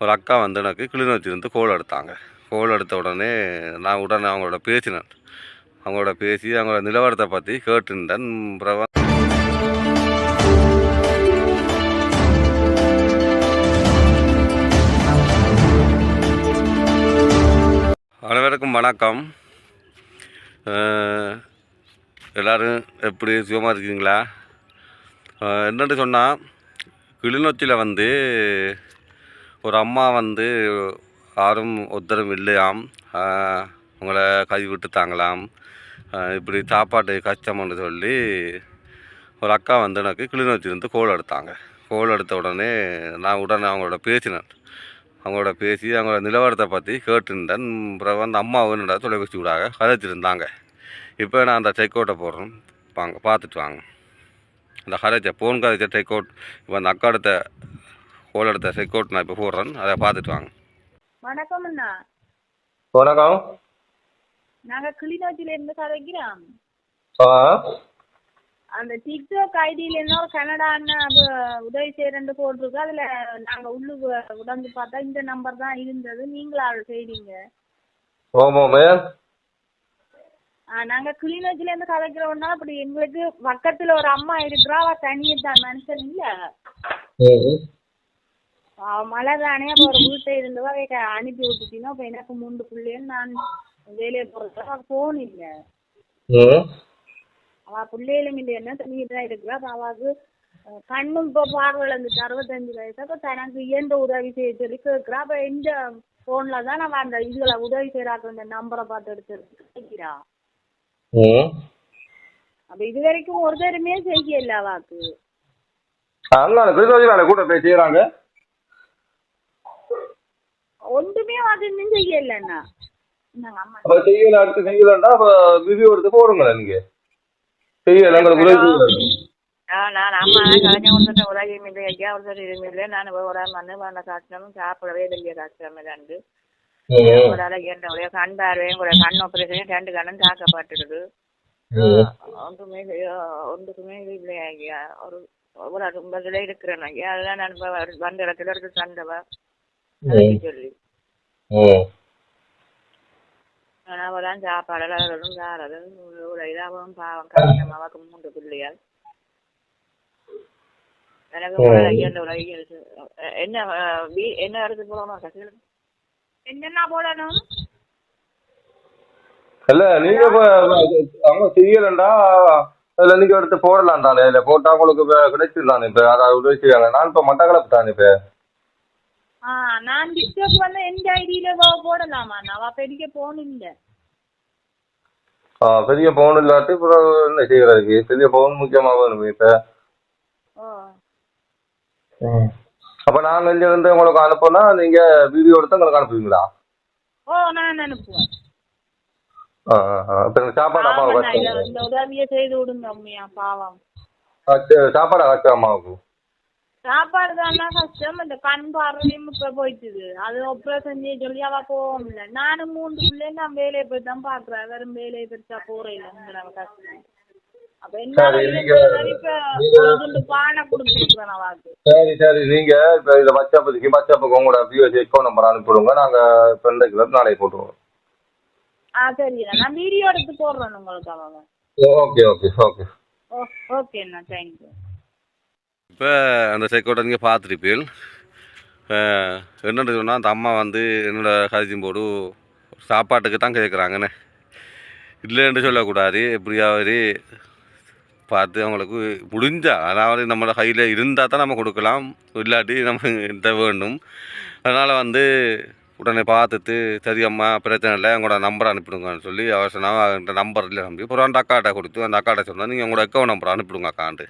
ஒரு அக்கா வந்து எனக்கு கிளிநொச்சியிலேருந்து கோல் எடுத்தாங்க. கோல் எடுத்த உடனே நான் உடனே அவங்களோட பேசினேன். அவங்களோட பேசி அவங்களோட நிலவரத்தை பற்றி கேட்டுருந்தேன். அப்புறம் அனைவருக்கும் வணக்கம். எல்லோரும் எப்படி சுகமாக இருக்கீங்களா? என்னென்னு சொன்னால், கிளிநொச்சியில் வந்து ஒரு அம்மா வந்து யாரும் ஒருத்தரும் இல்லையாம், உங்களை கை விட்டுத்தாங்களாம், இப்படி சாப்பாட்டு கஷ்டம்னு சொல்லி ஒரு அக்கா வந்து எனக்கு கிளிநொச்சியிலேருந்து கோல் எடுத்தாங்க. கோல் எடுத்த உடனே நான் உடனே அவங்களோட பேசினேன். அவங்களோட பேசி அவங்களோட நிலவரத்தை பற்றி கேட்டுருந்தேன். அப்புறம் வந்து அம்மா வேணுடா தொலைபேசி விடாக கதைச்சிருந்தாங்க. இப்போ நான் அந்த செக் அவுட்டை போடுறேன், வாங்க பார்த்துட்டு வாங்க. அந்த கதைச்ச ஃபோன் கதைச்ச செக் அவுட், இப்போ அந்த அக்கா எடுத்த கோல் எடுத்த செக் அவுட் நான் இப்போ போடுறேன், அதை பார்த்துட்டு வாங்க. வணக்கம் அண்ணா. வணக்கம். நாங்கள் கிளிநொச்சியிலேருந்து கதைக்கிறோம். அந்த டிக்டாக் ஐடியில என்ன ஒரு கனடா அண்ணன் உதவி செய்யறேன்னு போட்டிருக்கு. அதுல நாங்க உள்ளுக்கு உடந்து பார்த்தா இந்த நம்பர் தான் இருந்தது. நீங்களா அதை செய்றீங்க? நாங்க கிளிநொச்சில இருந்து கலைக்கிறோம்னா அப்படி எங்களுக்கு பக்கத்துல ஒரு அம்மா இருக்கிறா. அவ தனியத்தான் மனுஷன் இல்ல, மழை தானே. அப்ப ஒரு வீட்டை இருந்தவா அனுப்பி விட்டுட்டீங்கன்னா அப்ப எனக்கு 3 பிள்ளைன்னு நான் வேலையை போறதுக்கு போன் இல்ல. அவ பிள்ளைகளும் இல்லைன்னா தனியதான் இருக்கிறா. அப்ப அவாக்கு கண்ணும் இப்ப பார்வையில இருந்துச்சு 65 வயசு. அப்ப தனக்கு இயன்ற உதவி செய்ய சொல்லி கேட்கிறா. அப்ப இந்த போன்ல தான் நம்ம அந்த இதுல உதவி செய்யறாக்கு இந்த நம்பரை பார்த்து எடுத்து கேட்கிறா. அப்ப இது வரைக்கும் ஒரு தருமே செய்யல அவாக்கு. கூட போய் செய்யறாங்க, ஒன்றுமே அது இன்னும் செய்யலன்னா செய்யல. அடுத்து செய்யலன்னா வீடியோ எடுத்து போடுங்களேன். நீங்க செய்யல நான் அம்மா கலைஞ வந்துட்டு உலக இல்லை ஐயா ஒருத்தர் இதுமில்லை. நான் ஒரு மண்ணு வந்த காய்ச்சலும் சாப்பிடவே இல்லையா காய்ச்சல் ரெண்டு கண் கூட கண் ஆபரேஷன் 2 கண்ணும் தாக்கப்பட்டுடுது. ஒன்றுக்குமே இல்லையா ஐயா. ஒரு ரொம்ப இருக்கிறேன் ஐயா. அதுதான் நான் வந்த இடத்துல இருக்கு சண்டவா சொல்லி அவதான் சாப்பாடு தாரதும் இதாகவும் பாவம் கஷ்டமாவாக்கு 3 பிள்ளையால் எனக்கு என்ன என்ன இடத்துக்கு போகணும், என்னென்ன போடணும் இல்ல. நீங்க அவங்க செய்யலண்டா அதுல நீங்க எடுத்து போடலாம் தானே. இல்ல போட்டா உங்களுக்கு கிடைச்சிருந்தானே. இப்ப அதாவது உதவி செய்வாங்க. நான் இப்ப மட்டக்களப்பு தானே. இப்ப நான் டிஸ்டர்ப் பண்ண எந்த ஐடியில போடலாமா? நான் பெரிய போன் இல்ல. பெரிய போன் இல்லாட்டி என்ன செய்யறதுக்கு? பெரிய போன் முக்கியமா வேணும் இப்ப. அப்ப நாங்க இங்க இருந்து உங்களுக்கு அனுப்புனா நீங்க வீடியோ எடுத்து உங்களுக்கு அனுப்புவீங்களா? நான் அனுப்புவேன். சாப்பாடு அம்மாவுக்கு இந்த உதவியை செய்து விடுங்க அம்மையா பாவம். சாப்பாடு ஆச்சு அம்மாவுக்கு. சாப்பாடு தானா கஷ்டம். இந்த கண் பார்வையும் இப்ப போயிட்டுது. அது ஆபரேஷன் செய்ய சொல்லி அவ போவோம் இல்ல. நானும் 3 பிள்ளை நான் வேலையை போய் தான் பாக்குறேன். வெறும் வேலையை பெருசா போறேன் இல்ல கஷ்டம். அப்ப என்ன பானை கொடுத்துருக்கேன் அவாக்கு. சரி நீங்க இப்ப இத வாட்ஸ்அப்புக்கு உங்களோட அக்கௌண்ட் நம்பர் அனுப்பிவிடுங்க. நாங்க இப்ப நாளைக்கு போட்டுருவோம். சரி, நான் வீடியோ எடுத்து போடுறேன் உங்களுக்கு. அவங்க ஓகே ஓகே ஓகே ஓகேண்ணா, தேங்க்யூ. இப்போ அந்த செக்கோட்டை நீங்கள் பார்த்துருப்பீள். என்னென்னு சொன்னால், அந்த அம்மா வந்து என்னோடய கதைச்சின் போடு சாப்பாட்டுக்கு தான் கேட்குறாங்கண்ணே. இல்லைன்னு சொல்லக்கூடாது. எப்படியாவது பார்த்து அவங்களுக்கு முடிஞ்சா, அதாவது நம்மளோட கையில் இருந்தால் தான் நம்ம கொடுக்கலாம், இல்லாட்டி நம்ம இந்த வேண்டும். அதனால் வந்து உடனே பார்த்துட்டு சரி அம்மா பிரச்சனை இல்லை, உங்களோட நம்பரை அனுப்பிடுங்கன்னு சொல்லி அவசரம் அந்த நம்பர் இல்லை நம்பி அப்புறம் அந்த அக்காட்ட கொடுத்து அந்த அக்காட்ட சொன்னால் நீங்கள் உங்களோட அக்கௌண்ட் நம்பரை அனுப்பிடுங்க அக்காண்டு.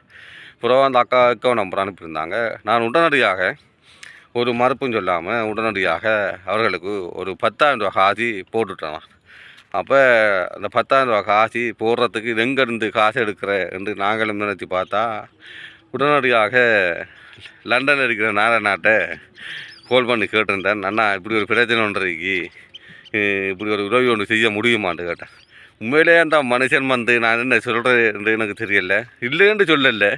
அப்புறம் அந்த அக்கா அக்கௌண்ட் நம்பர் அனுப்பியிருந்தாங்க. நான் உடனடியாக ஒரு மறுப்பும் சொல்லாமல் உடனடியாக அவர்களுக்கு ஒரு 10,000 ரூபா காசி போட்டுவிட்டேன். அப்போ அந்த 10,000 ரூபா காசி போடுறதுக்கு இது எங்கேருந்து காசு எடுக்கிற என்று நாங்களும் நினச்சி பார்த்தா உடனடியாக லண்டனில் இருக்கிற நாட்டை கால் பண்ணி கேட்டிருந்தேன். அண்ணா இப்படி ஒரு பிரச்சனை ஒன்றைக்கு இப்படி ஒரு உதவி ஒன்று செய்ய முடியுமான்னு கேட்டேன். உண்மையிலே அந்த மனுஷன் வந்து நான் என்ன சொல்கிறேன் என்று எனக்கு தெரியல. இல்லைன்னு சொல்லலை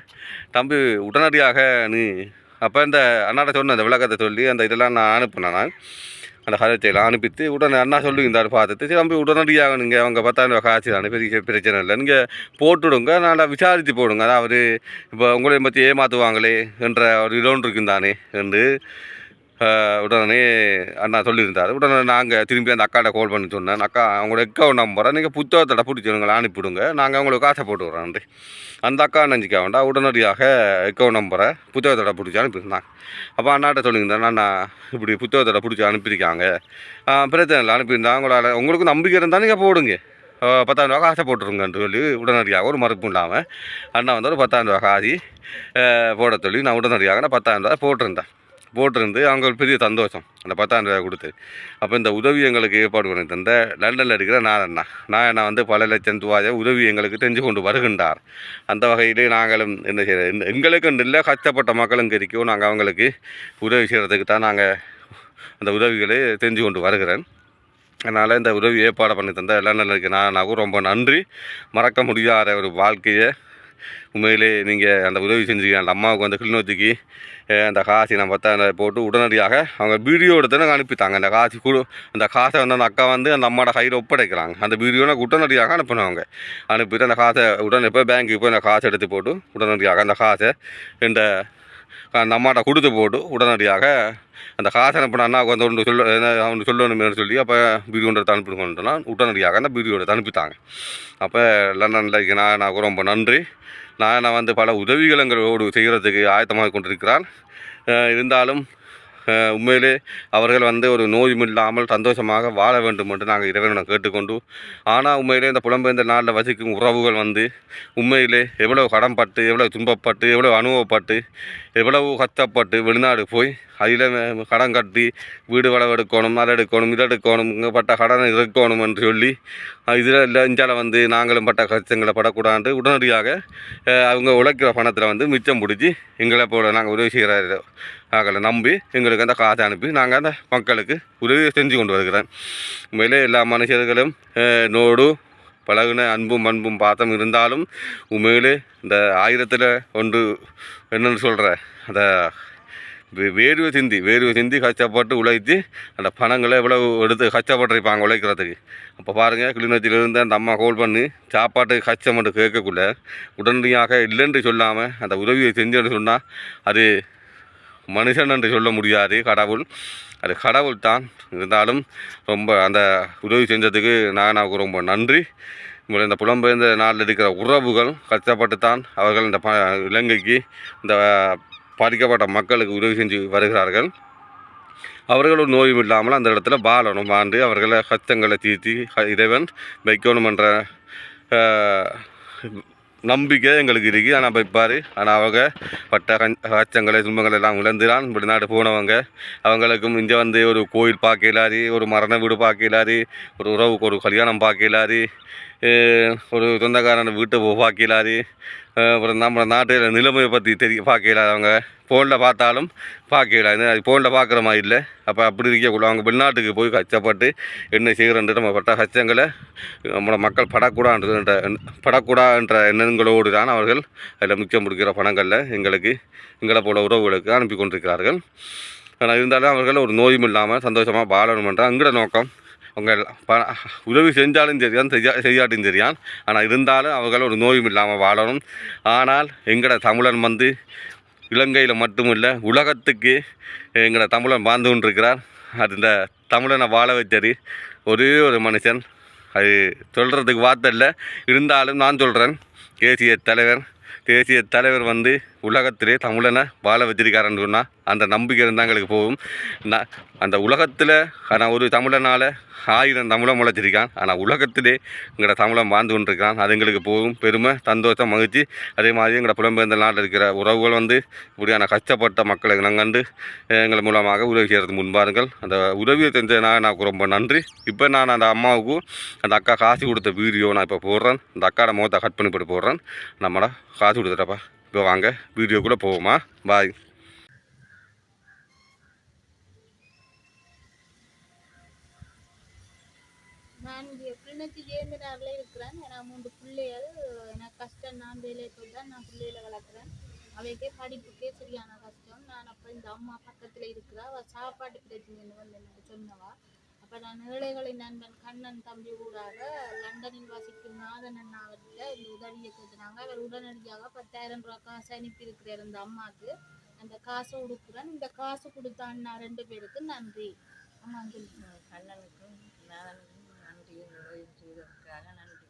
தம்பி, உடனடியாக நீ அப்போ இந்த அண்ணாட்ட சொன்ன அந்த விளக்கத்தை சொல்லி அந்த இதெல்லாம் நான் அனுப்பினேன். நான் அந்த கதைச்செயலாம் அனுப்பிட்டு உடனே அண்ணா சொல்லுவீங்க பார்த்துட்டு சரி நம்பி உடனடியாக நீங்கள் அவங்க 10,000 ரூபா காய்ச்சி தானே பெரிய பிரச்சனை இல்லை, நீங்கள் போட்டுவிடுங்க, நான் விசாரித்து போடுங்க. அதாவது இப்போ உங்களை பற்றி ஏமாற்றுவாங்களே என்ற ஒரு இதோன்று இருக்குந்தானே என்று உடனே அண்ணா சொல்லியிருந்தார். உடனே நாங்கள் திரும்பி அந்த அக்காட்ட கால் பண்ணி சொன்னேன், அக்கா அவங்களோட அக்கௌண்ட் நம்பரை நீங்கள் புத்தகத்தோட பிடிச்சவங்களை அனுப்பிவிடுங்க, நாங்கள் அவங்களுக்கு காசை போட்டு விட்றோம். அந்த அக்கா நினச்சிக்க வேண்டாம், உடனடியாக அக்கௌண்ட் நம்பரை புத்தகத்தோட பிடிச்சி அனுப்பியிருந்தாங்க. அப்போ அண்ணாட்ட சொல்லியிருந்தேன், அண்ணா இப்படி புத்தகத்தோட பிடிச்சி அனுப்பியிருக்காங்க, பிரச்சனை இல்லை அனுப்பியிருந்தா உங்களால் உங்களுக்கு நம்பிக்கை இருந்தால் நீங்கள் போடுங்க, 10,000 ரூபா காசை போட்டுருங்கன்னு சொல்லி உடனடியாக ஒரு மறுப்பு இல்லாமல் அண்ணா வந்து ஒரு 10,000 ரூபா காசி போட சொல்லி நான் உடனடியாக நான் 10,000 ரூபா போட்டிருந்து அவங்களுக்கு பெரிய சந்தோஷம் அந்த 10,000 ரூபாய் கொடுத்து. அப்போ இந்த உதவி எங்களுக்கு ஏற்பாடு பண்ணி தந்த லண்டனில் இருக்கிற நான் வந்து பல லட்சம் ரூபாயை உதவி எங்களுக்கு செஞ்சு கொண்டு வருகின்றார். அந்த வகையிலே நாங்களும் என்ன செய்ய எங்களுக்கு இல்லை கஷ்டப்பட்ட மக்களும் கிடைக்கும், நாங்கள் அவங்களுக்கு உதவி செய்கிறதுக்கு தான் நாங்கள் அந்த உதவிகளை செஞ்சு கொண்டு வருகிறேன். அதனால் இந்த உதவி ஏற்பாடு பண்ணி தந்த லண்டனில் இருக்க நானாகவும் ரொம்ப நன்றி. மறக்க முடியாத ஒரு வாழ்க்கையை உண்மையிலே நீங்கள் அந்த உதவி செஞ்சீங்க. அந்த அம்மாவுக்கு வந்து கிளிநொச்சிக்கு அந்த காசை நான் 10,000 போட்டு உடனடியாக அவங்க வீடியோ எடுத்து அனுப்பித்தாங்க. அந்த அந்த காசை வந்து அந்த அக்கா வந்து அந்த அம்மாவோட கையில் ஒப்படைக்கிறாங்க. அந்த வீடியோனை உடனடியாக அனுப்பினவங்க. அனுப்பிட்டு அந்த காசை உடனே போய் பேங்க்குக்கு போய் அந்த காசை எடுத்து போட்டு உடனடியாக அந்த காசை அந்த அம்மாட்ட கொடுத்து போட்டு உடனடியாக அந்த காசை அனுப்பின அண்ணாவுக்கு வந்து ஒன்று சொல்லணுமே சொல்லி அப்போ வீடியோ எடுத்து அனுப்பிடுங்கன்னா உடனடியாக அந்த வீடியோ எடுத்து அனுப்பித்தாங்க. அப்போ லண்டனில் நான் ரொம்ப நன்றி. நான் வந்து பல உதவிகள் எங்களோடு செய்கிறதுக்கு ஆயத்தமாக கொண்டிருக்கிறான். இருந்தாலும் உண்மையிலே அவர்கள் வந்து ஒரு நோயும் இல்லாமல் சந்தோஷமாக வாழ வேண்டும் என்று நாங்கள் இறைவனிடம் கேட்டுக்கொண்டு, ஆனால் உண்மையிலே இந்த புலம்பெயர்ந்த நாளில் வசிக்கும் உறவுகள் வந்து உண்மையிலே எவ்வளோ கடன்பட்டு எவ்வளோ துன்பப்பட்டு எவ்வளோ அனுபவப்பட்டு எவ்வளவு கஷ்டப்பட்டு வெளிநாடு போய் அதில் கடன் கட்டி வீடு வளவு எடுக்கணும், அதை எடுக்கணும், இதை எடுக்கணும், இங்கே பட்ட கடனை இருக்கணும் என்று சொல்லி இதில் இல்லை இஞ்சால வந்து நாங்களும் பட்ட கஷ்டங்களை படக்கூடாது உடனடியாக அவங்க உழைக்கிற பணத்தில் வந்து மிச்சம் பிடிச்சி எங்களை போல நாங்கள் உதவி செய்கிற ஆக்களை நம்பி எங்களுக்கு அந்த காசை அனுப்பி நாங்கள் அந்த மக்களுக்கு உதவி செஞ்சு கொண்டு வருகிறேன். உண்மையிலே எல்லா மனுஷர்களும் நோடு பழகுன அன்பும் பாசம் இருந்தாலும் உண்மையிலே இந்த 1000ல் ஒன்று என்னென்னு சொல்கிற அந்த வேர்வை சிந்தி கஷ்டப்பட்டு உழைச்சி அந்த பணங்களை எவ்வளவு எடுத்து கஷ்டப்பட்டுருப்பாங்க உழைக்கிறதுக்கு. அப்போ பாருங்கள், கிளிநொச்சியிலிருந்து அந்த அம்மா கால் பண்ணி சாப்பாட்டுக்கு கஷ்டம் மட்டும் கேட்கக்குள்ள உடனடியாக இல்லைன்னு சொல்லாமல் அந்த உதவியை செஞ்சுன்னு சொன்னால் அது மனுஷன் என்று சொல்ல முடியாது, கடவுள். அது கடவுள் தான். இருந்தாலும் ரொம்ப அந்த உதவி செஞ்சதுக்கு நான் ரொம்ப நன்றி. இந்த புலம்பெயர்ந்த நாளில் இருக்கிற உறவுகள் கஷ்டப்பட்டு தான் அவர்கள் இந்த இலங்கைக்கு இந்த பாதிக்கப்பட்ட மக்களுக்கு உதவி செஞ்சு வருகிறார்கள். அவர்களும் நோயும் இல்லாமல் அந்த இடத்துல வாழணும், வாழ்ந்து அவர்களை கஷ்டங்களை தீர்த்தி இறைவன் வைக்கணும் என்ற நம்பிக்கை எங்களுக்கு இருக்குது. ஆனால் வைப்பார். ஆனால் அவங்க பட்ட கஷ்டங்களை துன்பங்கள் எல்லாம் இழந்துதான் வெளிநாடு போனவங்க. அவங்களுக்கும் இங்கே வந்து ஒரு கோயில் பார்க்கலாரு, ஒரு மரண வீடு பார்க்கலாரு, ஒரு உறவுக்கு ஒரு கல்யாணம் பார்க்கலாரு, ஒரு சொந்தக்காரன் வீட்டை பார்க்கலாரு, அப்புறம் நம்ம நாட்டில் நிலைமையை பற்றி பார்க்கலாது. அவங்க ஃபோனில் பார்த்தாலும் பார்க்கலாது, அது ஃபோனில் பார்க்குற மாதிரி இல்லை. அப்போ அப்படி இருக்கக்குள்ள அவங்க வெளிநாட்டுக்கு போய் கஷ்டப்பட்டு என்ன செய்கிறன்ற நம்ம பட்ட கஷ்டங்களை நம்மளோட மக்கள் படக்கூடாதுன்ற எண்ணங்களோடு தான் அவர்கள் அதில் மிச்சம் முடிக்கிற பணங்களில் எங்களை போல உறவுகளுக்கு அனுப்பி கொண்டிருக்கிறார்கள். ஆனால் இருந்தாலும் அவர்கள் ஒரு நோயும் இல்லாமல் சந்தோஷமாக வாழணுமென்ற அங்கட நோக்கம். அவங்க உதவி செஞ்சாலும் சரியான் செய்யாட்டியும் சரியான், ஆனால் இருந்தாலும் அவர்கள் ஒரு நோயும் இல்லாமல் வாழணும். ஆனால் எங்களோட தமிழன் வந்து இலங்கையில் மட்டுமில்லை உலகத்துக்கு எங்களோட தமிழன் வாழ்ந்து கொண்டிருக்கிறார். அது இந்த தமிழனை வாழ வச்சது ஒரே ஒரு மனுஷன். அது சொல்கிறதுக்கு வார்த்தை இல்லை. இருந்தாலும் நான் சொல்கிறேன், தேசிய தலைவர் வந்து உலகத்திலே தமிழனை வாழ வச்சிருக்காருன்னு சொன்னால் அந்த நம்பிக்கை இருந்தால் எங்களுக்கு போகும். அந்த உலகத்தில் ஆனால் ஒரு தமிழனால் 1000 தமிழன் முளைச்சிருக்கான். ஆனால் உலகத்திலே எங்களோட தமிழன் வாழ்ந்து கொண்டிருக்கிறான். அது எங்களுக்கு போகும் பெருமை, சந்தோஷம், மகிழ்ச்சி. அதே மாதிரி எங்களோட புலம்பெயர்ந்த நாட்டில் இருக்கிற உறவுகள் வந்து இப்படியான கஷ்டப்பட்ட மக்களை நாங்கள் எங்கள் மூலமாக உதவி செய்கிறதுக்கு முன்பாருங்கள். அந்த உதவியை செஞ்ச நான் ரொம்ப நன்றி. இப்போ நான் அந்த அம்மாவுக்கு அந்த அக்கா காசு கொடுத்த வீடியோ நான் இப்போ போடுறேன். அந்த அக்காவோட முகத்தை கட் பண்ணி போட்டு போடுறேன். நம்மளா காசு கொடுத்துட்டப்பா. இப்போ வாங்க வீடியோக்குள்ளே போவோமா. பாய். நான் இங்கே கிளிநொச்சி ஜேந்திராவில் இருக்கிறேன். நான் 3 பிள்ளைகள். எனக்கு கஷ்டம், நான் வேலையை போய் தான் நான் பிள்ளைகளை வளர்க்குறேன். அவைக்கே படிப்புக்கே சரியான கஷ்டம். நான் அப்போ இந்த அம்மா பக்கத்தில் இருக்கிறா, அவள் சாப்பாட்டு பிரச்சனைன்னு வந்து எனக்கு சொன்னவா. அப்போ நான் ஏழைகளின் நண்பன் கண்ணன் தம்பி ஊடாக லண்டனில் வசிக்கும் நாதன் அண்ணாவிட்ட இந்த உதவியை கேட்டுனாங்க. அவர் உடனடியாக 10,000 ரூபா காசு அனுப்பியிருக்கிறார் இந்த அம்மாவுக்கு. அந்த காசை கொடுக்குறேன். இந்த காசு கொடுத்த அண்ணா 2 பேருக்கு நன்றி. அம்மா கண்ணனுக்கும் நாதனுக்கும் நன்றி, உதவி செய்ததற்காக நன்றி.